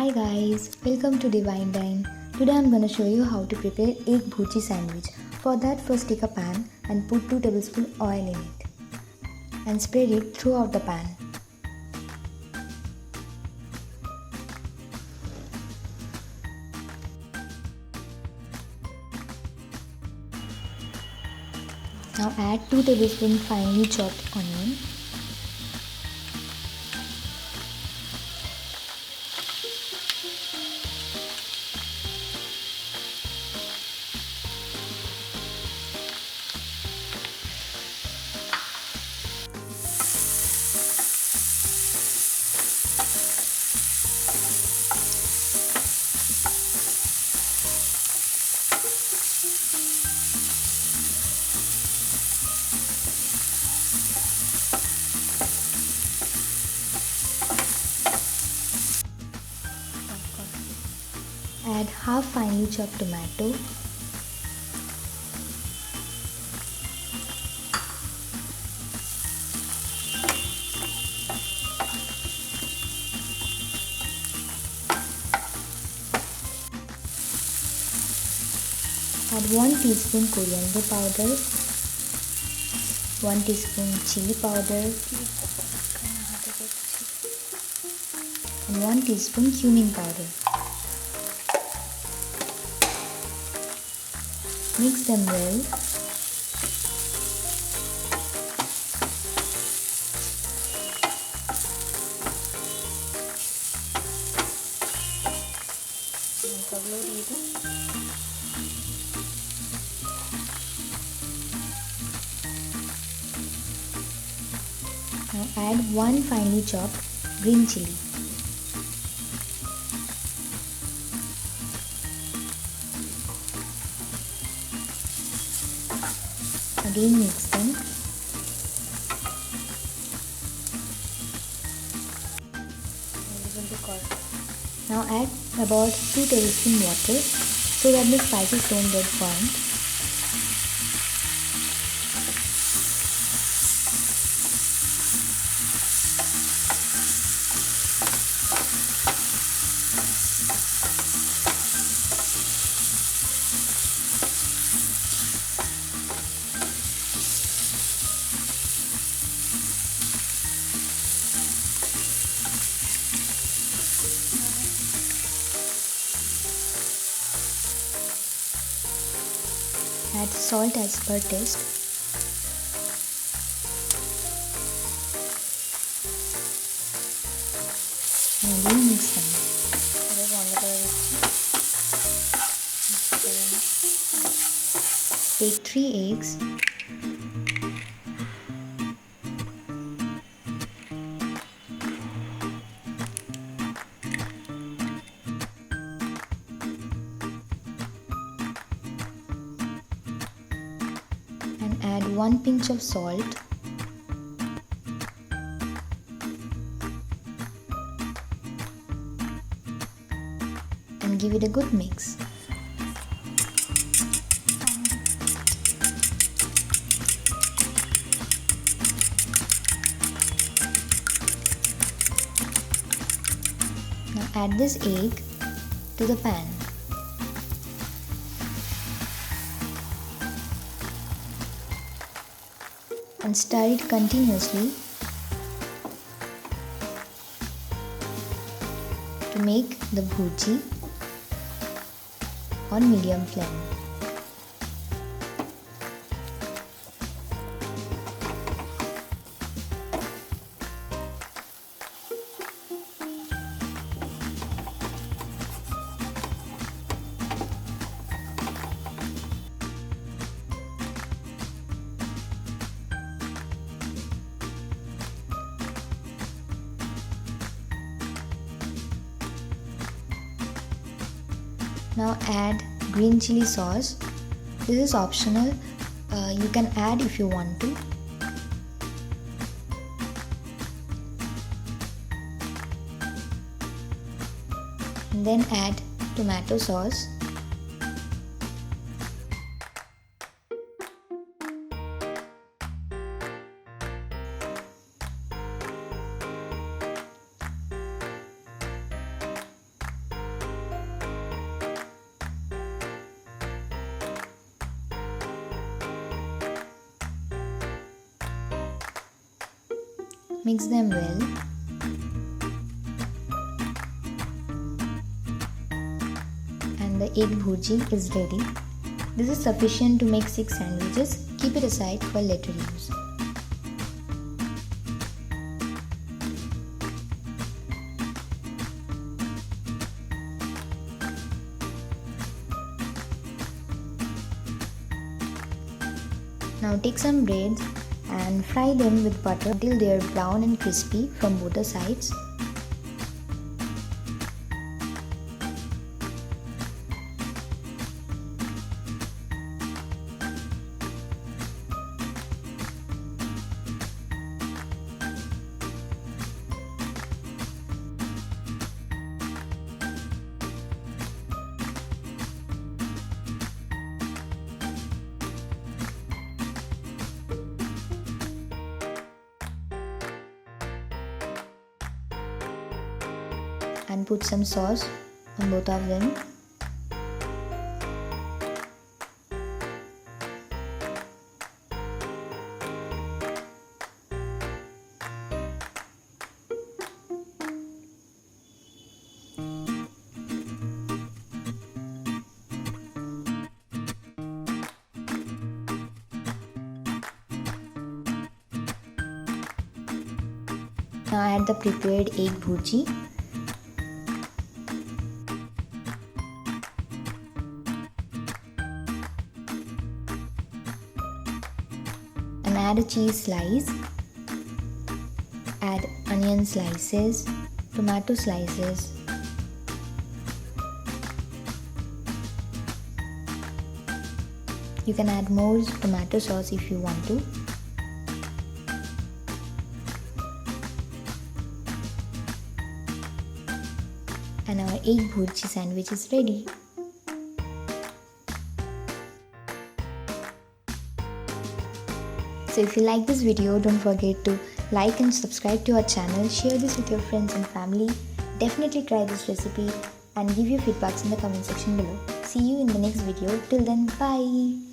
Hi guys, welcome to Divine Dine. Today I'm gonna show you how to prepare egg bhurji sandwich. For that, first take a pan and put 2 tablespoons oil in it and spread it throughout the pan. Now add 2 tablespoons finely chopped onion. Add half finely chopped tomato. Add 1 teaspoon coriander powder, 1 teaspoon chili powder and 1 teaspoon cumin powder. Mix them well. Now add 1 finely chopped green chili. Again mix them. Now add about 2 tablespoons water so that the spices don't get burnt. Add salt as per taste. And again mix them. Take 3 eggs. And add 1 pinch of salt. And give it a good mix. Now add this egg to the pan. And stir it continuously to make the bhurji on medium flame. Now add green chili sauce. This is optional. You can add if you want to. And then add tomato sauce. Mix them well. And the egg bhurji is ready. This is sufficient to make 6 sandwiches. Keep it aside for later use. Now take some breads and fry them with butter until they are brown and crispy from both the sides. And put some sauce on both of them. Now add the prepared egg bhurji. And add a cheese slice, add onion slices, tomato slices, you can add more tomato sauce if you want to. And our egg bhurji sandwich is ready. So if you like this video, don't forget to like and subscribe to our channel, share this with your friends and family. Definitely try this recipe and give your feedbacks in the comment section below. See you in the next video. Till then, bye.